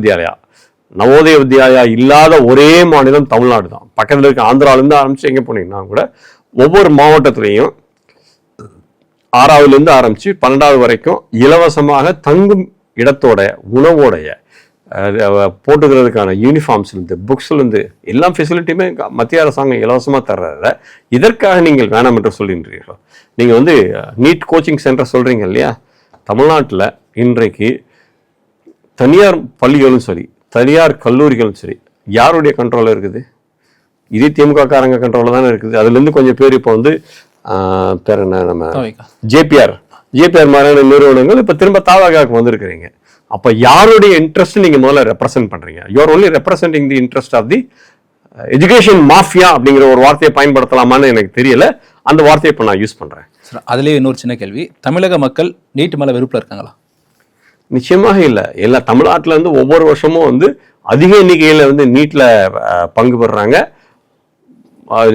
வித்யாலயா இல்லாத ஒரே மாநிலம் தமிழ்நாடு தான். பக்கத்தில் இருக்க ஆந்திராவிலேருந்து ஆரம்பிச்சு எங்கே போனீங்கன்னா கூட ஒவ்வொரு மாவட்டத்திலையும் 6ஆவதுலேருந்து ஆரம்பிச்சு 12ஆவது வரைக்கும் இலவசமாக தங்கும் இடத்தோட உணவோடைய போட்டுக்கிறதுக்கான யூனிஃபார்ம்ஸ்லேருந்து புக்ஸ்லேருந்து எல்லா ஃபெசிலிட்டியுமே மத்திய அரசாங்கம் இலவசமாக தர்றத இதற்காக நீங்கள் வேணாம் என்று சொல்கின்றீர்கள். நீங்கள் வந்து நீட் கோச்சிங் சென்டர் சொல்கிறீங்க இல்லையா? தமிழ்நாட்டில் இன்றைக்கு தனியார் பள்ளிகளும் சரி தனியார் கல்லூரிகளும் சரி யாருடைய கண்ட்ரோலில் இருக்குது? இதே திமுக காரங்க கண்ட்ரோலில் தானே இருக்குது. அதுலேருந்து கொஞ்சம் பேர் இப்போ வந்து பேர் என்ன நம்ம ஜேபிஆர் மாதிரியான நிறுவனங்கள் இப்போ திரும்ப தாவாகாவுக்கு வந்திருக்கிறீங்க. அப்போ யாருடைய இன்ட்ரெஸ்ட் நீங்க முதல்ல ரெப்ரசென்ட் பண்றீங்க? You're only representing the interest of the education mafia அப்படிங்கிற ஒரு வார்த்தையை பயன்படுத்தலாமான்னு எனக்கு தெரியல. அந்த வார்த்தையை இப்போ நான் யூஸ் பண்றேன். அதுலேயே இன்னொரு சின்ன கேள்வி, தமிழக மக்கள் நீட் மேல வெறுப்புல இருக்காங்களா? நிச்சயமாக இல்லை. எல்லா தமிழ்நாட்டில் வந்து ஒவ்வொரு வருஷமும் வந்து அதிக எண்ணிக்கையில் வந்து நீட்ல பங்கு பெறுறாங்க.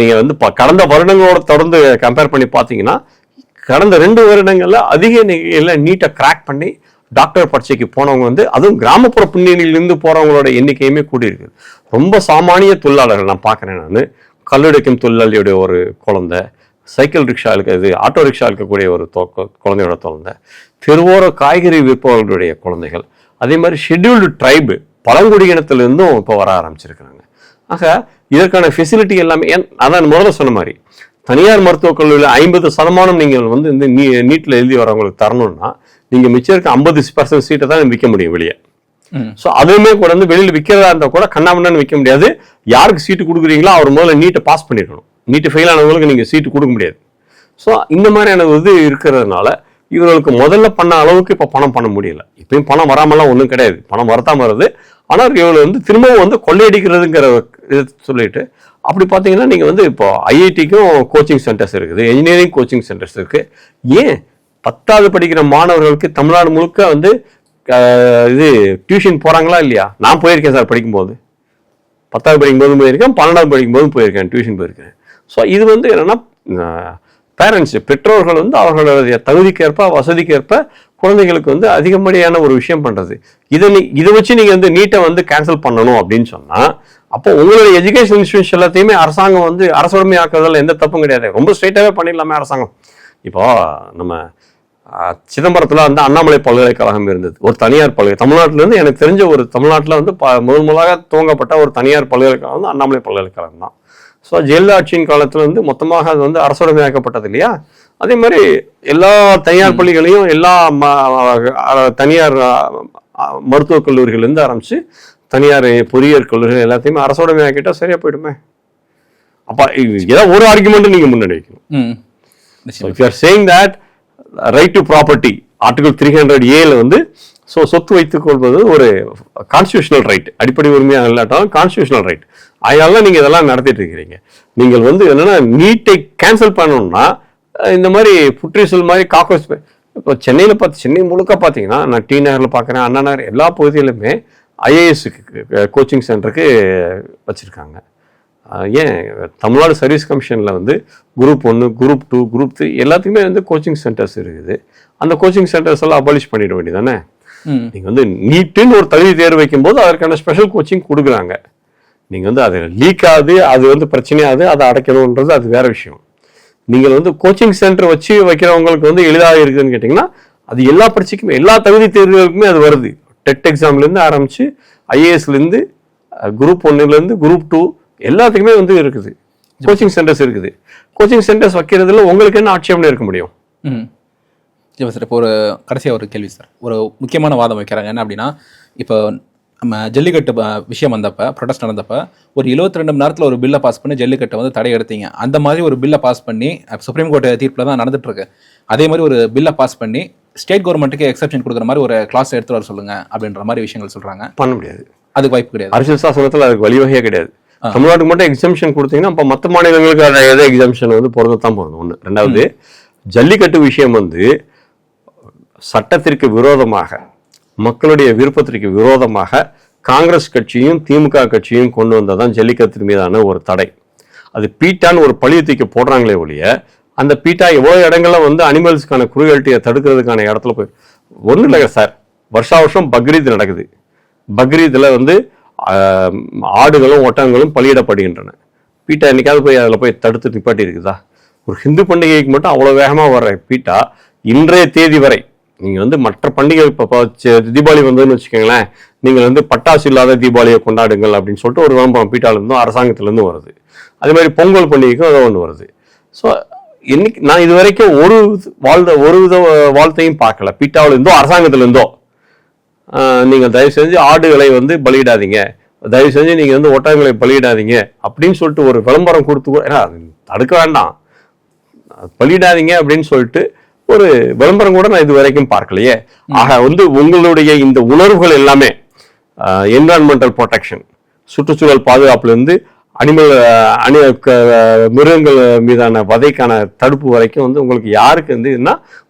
நீங்க வந்து கடந்த வருடங்களோட தொடர்ந்து கம்பேர் பண்ணி பார்த்தீங்கன்னா கடந்த 2 வருடங்கள்ல அதிக எண்ணிக்கையில் நீட்டை கிராக் பண்ணி டாக்டர் பரீட்சைக்கு போனவங்க வந்து அதுவும் கிராமப்புற பின்னணியிலிருந்து போறவங்களோட எண்ணிக்கையுமே கூடியிருக்கு. ரொம்ப சாமானிய தொழிலாளர்கள் நான் பார்க்குறேன். நான் கல்லுடைக்கும் தொழிலாளியுடைய ஒரு குழந்தை, சைக்கிள் ரிக்ஷா இருக்கிறது, ஆட்டோ ரிக்ஷா இருக்கக்கூடிய ஒரு குழந்தையோட குழந்தை, தெருவோர காய்கறி விற்பவர்களுடைய குழந்தைகள், அதே மாதிரி ஷெட்யூல்டு ட்ரைபு பழங்குடியினத்திலிருந்தும் இப்போ வர ஆரம்பிச்சிருக்கிறாங்க. ஆக இதற்கான ஃபெசிலிட்டி எல்லாமே அதான் முதல்ல சொன்ன மாதிரி தனியார் மருத்துவக் கல்லூரியில் 50% நீங்கள் வந்து இந்த நீட்டில் எழுதி வரவங்களுக்கு தரணும்னா நீங்க மிச்சம் இருக்க 50% சீட்டை தான் விற்க முடியும் வெளியே. ஸோ அதுவுமே கூட வந்து வெளியில் விற்கிறதா இருந்தால் கூட கண்ணாமண்ணான்னு விற்க முடியாது. யாருக்கு சீட்டு கொடுக்குறீங்களோ அவர் முதல்ல நீட்டை பாஸ் பண்ணிடணும். நீட்டு ஃபெயில் ஆனவங்களுக்கு நீங்கள் சீட்டு கொடுக்க முடியாது. ஸோ இந்த மாதிரியான இது இருக்கிறதுனால இவர்களுக்கு முதல்ல பண்ண அளவுக்கு இப்போ பணம் பண்ண முடியல. இப்பயும் பணம் வராமலாம் ஒன்றும் கிடையாது, பணம் வரத்தான் வருது. ஆனால் இவங்களை வந்து திரும்பவும் வந்து கொள்ளையடிக்கிறதுங்கிற இது சொல்லிட்டு அப்படி பார்த்தீங்கன்னா நீங்கள் வந்து இப்போ ஐஐடிக்கும் கோச்சிங் சென்டர்ஸ் இருக்குது, இன்ஜினியரிங் கோச்சிங் சென்டர்ஸ் இருக்குது. ஏன் 10வது படிக்கிற மாணவர்களுக்கு தமிழ்நாடு முழுக்க வந்து இது டியூஷன் போகிறாங்களா இல்லையா? நான் போயிருக்கேன் சார், படிக்கும்போது 10வது படிக்கும்போதும் போயிருக்கேன், 12வது படிக்கும்போதும் போயிருக்கேன், டியூஷன் போயிருக்கேன். ஸோ இது வந்து என்னென்னா பேரண்ட்ஸ் பெற்றோர்கள் வந்து அவர்களுடைய தகுதிக்கேற்ப வசதிக்கேற்ப குழந்தைகளுக்கு வந்து அதிகப்படியான ஒரு விஷயம் பண்ணுறது. இதை வச்சு நீங்கள் வந்து நீட்டை வந்து கேன்சல் பண்ணணும் அப்படின்னு சொன்னால் அப்போ உங்களுடைய எஜுகேஷன் இன்ஸ்டியூஷன் எல்லாத்தையுமே அரசாங்கம் வந்து அரசுரிமை ஆக்குறதுல எந்த தப்பும் கிடையாது. ரொம்ப ஸ்ட்ரெயிட்டாகவே பண்ணிடலாமே அரசாங்கம். இப்போ நம்ம சிதம்பரத்தில் வந்து அண்ணாமலை பல்கலைக்கழகம் இருந்தது, ஒரு தனியார் தமிழ்நாட்டிலேருந்து எனக்கு தெரிஞ்ச ஒரு தமிழ்நாட்டில் வந்து முதலாக துவங்கப்பட்ட ஒரு தனியார் பல்கலைக்கழகம் வந்து அண்ணாமலை பல்கலைக்கழகம் தான். ஸோ ஜெயலலிதா ஆட்சியின் காலத்தில் வந்து மொத்தமாக அது வந்து அரசுரிமையாக்கப்பட்டது இல்லையா? அதே மாதிரி எல்லா தனியார் பள்ளிகளையும் எல்லா தனியார் மருத்துவக் கல்லூரிகள்லேருந்து ஆரம்பித்து தனியார் பொறியியல் கல்லூரிகள் எல்லாத்தையுமே அரசுரிமையாக்கிட்டா சரியா போயிடுமே. அப்போ ஏதாவது ஒரு ஆர்குமெண்ட் நீங்கள் முன்னாடி வைக்கணும். If you are saying that right to property article 300A வந்து சொத்து வைத்துக் கொள்வது ஒரு கான்ஸ்டியூஷனல் ரைட், அடிப்படை உரிமையாக இல்லாட்டாலும் கான்ஸ்டியூஷனல் ரைட். அதனால நீங்கள் இதெல்லாம் நடத்திட்டு இருக்கிறீங்க. நீங்கள் வந்து என்னன்னா நீட்டை கேன்சல் பண்ணணும்னா இந்த மாதிரி புற்றீசல் மாதிரி காக்ரோச். இப்போ சென்னையில் சென்னை முழுக்க பார்த்தீங்கன்னா நான் டி நகரில் பார்க்குறேன், அண்ணா நகர், எல்லா பகுதியிலுமே ஐஏஎஸ்க்கு கோச்சிங் சென்டருக்கு வச்சுருக்காங்க. ஏன் தமிழ்நாடு சர்வீஸ் கமிஷனில் வந்து குரூப் 1, குரூப் 2, குரூப் 3 எல்லாத்துக்குமே வந்து கோச்சிங் சென்டர்ஸ் இருக்குது. அந்த கோச்சிங் சென்டர்ஸ் எல்லாம் அபாலிஷ் பண்ணிட வேண்டியதானே? நீங்கள் வந்து நீட்டுன்னு ஒரு தகுதி தேர்வு வைக்கும்போது அதற்கான ஸ்பெஷல் கோச்சிங் கொடுக்குறாங்க. நீங்கள் வந்து அது லீக் ஆகுது, அது வந்து பிரச்சனையாகுது, அதை அடைக்கணுன்றது அது வேற விஷயம். நீங்கள் வந்து கோச்சிங் சென்டர் வச்சு வைக்கிறவங்களுக்கு வந்து எளிதாக இருக்குதுன்னு கேட்டிங்கன்னா, அது எல்லா பரீட்சைக்குமே எல்லா தகுதி தேர்வுகளுக்குமே அது வருது. டெட் எக்ஸாம்லேருந்து ஆரம்பித்து ஐஏஎஸ்லேருந்து குரூப் 1லேருந்து குரூப் 2 எல்லாத்துக்குமே வந்து இருக்குது, கோச்சிங் சென்டர்ஸ் இருக்குது. கோச்சிங் சென்டர்ஸ் வைக்கிறதுல உங்களுக்கு என்ன ஆட்சேபனை இருக்க முடியும்? இப்போ சார், இப்போ ஒரு கடைசியாக ஒரு கேள்வி சார். ஒரு முக்கியமான வாதம் வைக்கிறாங்க. என்ன அப்படின்னா, இப்போ நம்ம ஜல்லிக்கட்டு விஷயம் வந்தப்போ, ப்ரொடெஸ்ட் நடந்தப்போ ஒரு 72 மணி நேரத்தில் ஒரு பில்லை பாஸ் பண்ணி ஜல்லிக்கட்டை வந்து தடை எடுத்தீங்க. அந்த மாதிரி ஒரு பில்லை பாஸ் பண்ணி சுப்ரீம் கோர்ட் தீர்ப்பில் தான் நடந்துட்டு இருக்கு. அதே மாதிரி ஒரு பில்லை பாஸ் பண்ணி ஸ்டேட் கவர்மெண்ட்டுக்கு எக்ஸப்ஷன் கொடுக்குற மாதிரி ஒரு கிளாஸ் எடுத்து வர சொல்லுங்க அப்படின்ற மாதிரி விஷயங்கள் சொல்றாங்க. பண்ண முடியாது, அதுக்கு வாய்ப்பு கிடையாது. அரசியல் சாசனத்தில் அதுக்கு வழிவகையே கிடையாது. தமிழ்நாட்டுக்கு மட்டும் எக்ஸம்ஷன் கொடுத்தீங்கன்னா அப்போ மற்ற மாநிலங்களுக்கு அதை எதோ எக்ஸம்ஷன் வந்து பொருந்தத்தான் போகணும். ஒன்று. ரெண்டாவது, ஜல்லிக்கட்டு விஷயம் வந்து சட்டத்திற்கு விரோதமாக, மக்களுடைய விருப்பத்திற்கு விரோதமாக காங்கிரஸ் கட்சியும் திமுக கட்சியும் கொண்டு வந்ததான் ஜல்லிக்கட்டு மீதான ஒரு தடை. அது பீட்டான்னு ஒரு பழிய தூக்கி போடுறாங்களே ஒழிய, அந்த பீட்டா எவ்வளோ இடங்கள்ல வந்து அனிமல்ஸ்க்கான குரூயல்ட்டியை தடுக்கிறதுக்கான இடத்துல போய் ஒன்றும் இல்லைங்க சார். வருஷா வருஷம் பக்ரீத் நடக்குது. பக்ரீத்தில் வந்து ஆடுகளும் ஒட்டகங்களும் பலியிடப்படுகின்றன. பீட்டா என்னைக்காவது போய் அதில் போய் தடுத்து நிப்பாட்டி இருக்குதா? ஒரு ஹிந்து பண்டிகைக்கு மட்டும் அவ்வளோ வேகமாக வர்ற பீட்டா இன்றைய தேதி வரை, நீங்கள் வந்து மற்ற பண்டிகை இப்போ தீபாவளி வந்ததுன்னு வச்சுக்கோங்களேன், நீங்கள் வந்து பட்டாசு இல்லாத தீபாவளியை கொண்டாடுங்கள் அப்படின்னு சொல்லிட்டு ஒரு விளம்பரம் பீட்டாலேருந்தும் அரசாங்கத்திலேருந்து வருது. அதே மாதிரி பொங்கல் பண்டிகைக்கும் அதை ஒன்று வருது. ஸோ இன்னைக்கு நான் இது வரைக்கும் ஒரு வித வாழ்த்தையும் பார்க்கல. பீட்டாவில் இருந்தோ அரசாங்கத்தில் இருந்தோ நீங்கள் தயவு செஞ்சு ஆடுகளை வந்து பலியிடாதீங்க, தயவு செஞ்சு நீங்கள் வந்து ஒட்டகங்களை பலியிடாதீங்க அப்படின்னு சொல்லிட்டு ஒரு விளம்பரம் கொடுத்து, ஏன்னா தடுக்க வேண்டாம், பலியிடாதீங்க அப்படின்னு சொல்லிட்டு ஒரு விளம்பரம் கூட நான் இது வரைக்கும் பார்க்கலையே. ஆக வந்து உங்களுடைய இந்த உணர்வுகள் எல்லாமே என்விரான்மெண்டல் ப்ரொடெக்ஷன், சுற்றுச்சூழல் பாதுகாப்புலேருந்து மிருகங்கள் மீதான வதைக்கான தடுப்பு வரைக்கும் வந்து உங்களுக்கு யாருக்கு வந்து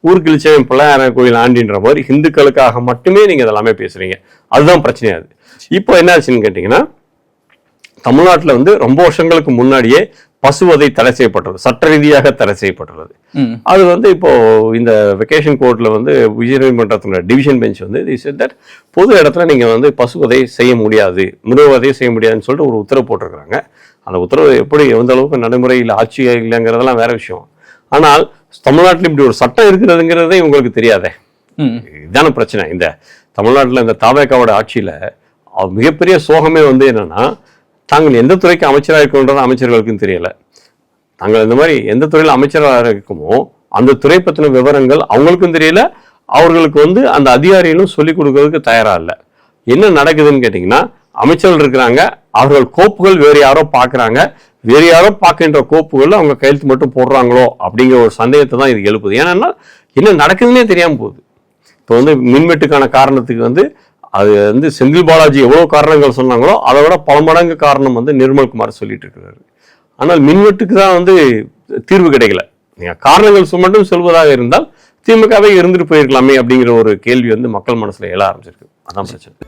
ஊருக்கு இழிச்சவன் பிள்ளையார கோயில் ஆண்டின்ற மாதிரி ஹிந்துக்களுக்காக மட்டுமே நீங்க இதெல்லாமே பேசுறீங்க. அதுதான் பிரச்சனையாது. இப்போ என்ன ஆச்சுன்னு கேட்டீங்கன்னா, தமிழ்நாட்டில் வந்து ரொம்ப வருஷங்களுக்கு முன்னாடியே பசுவதை தடை செய்யப்பட்டது, சட்ட ரீதியாக தடை செய்யப்பட்டுள்ளது. அது வந்து இப்போ இந்த வெக்கேஷன் கோர்ட்ல வந்து உயர்நீதிமன்றத்தினுடைய டிவிஷன் பெஞ்ச் வந்து பொது இடத்துல நீங்க வந்து பசுவதை செய்ய முடியாது, மிருகவதை செய்ய முடியாதுன்னு சொல்லிட்டு ஒரு உத்தரவு போட்டிருக்கிறாங்க. அந்த உத்தரவு எப்படி எந்த அளவுக்கு நடைமுறையில் ஆட்சி இல்லைங்கிறதெல்லாம் வேற விஷயம். ஆனால் தமிழ்நாட்டில் இப்படி ஒரு சட்டம் இருக்கிறதுங்கிறதே உங்களுக்கு தெரியாதே. இதுதான பிரச்சனை. இந்த தமிழ்நாட்டில் இந்த தாவேக்காவோட ஆட்சியில மிகப்பெரிய சோகமே வந்து என்னன்னா, தாங்கள் எந்த துறைக்கு அமைச்சராக இருக்கணுன்றது அமைச்சர்களுக்கும் தெரியல. தாங்கள் இந்த மாதிரி எந்த துறையில் அமைச்சராக இருக்குமோ அந்த துறை பற்றின விவரங்கள் அவங்களுக்கும் தெரியல, அவர்களுக்கு வந்து அந்த அதிகாரிகளும் சொல்லிக் கொடுக்கறதுக்கு தயாரா இல்லை. என்ன நடக்குதுன்னு கேட்டிங்கன்னா, அமைச்சர்கள் இருக்கிறாங்க, அவர்கள் கோப்புகள் வேறு யாரோ பார்க்குறாங்க, வேறு யாரோ பார்க்கின்ற கோப்புகள் அவங்க கையெழுத்து மட்டும் போடுறாங்களோ அப்படிங்கிற ஒரு சந்தேகத்தை தான் இது எழுப்புது. ஏன்னா என்ன நடக்குதுன்னே தெரியாமல் போகுது. இப்போ வந்து மின்வெட்டுக்கான காரணத்துக்கு வந்து அது வந்து செந்தில் பாலாஜி எவ்வளோ காரணங்கள் சொன்னாங்களோ அதை விட பல மடங்கு காரணம் வந்து நிர்மல்குமார் சொல்லிட்டு இருக்கிறாரு. ஆனால் மின்வெட்டுக்கு தான் வந்து தீர்வு கிடைக்கல. நீங்கள் காரணங்கள் மட்டும் சொல்வதாக இருந்தால் திமுகவே இருந்துட்டு போயிருக்கலாமே அப்படிங்கிற ஒரு கேள்வி வந்து மக்கள் மனசுல எழ ஆரம்பிச்சிருக்கு. அதான் பிரச்சனை.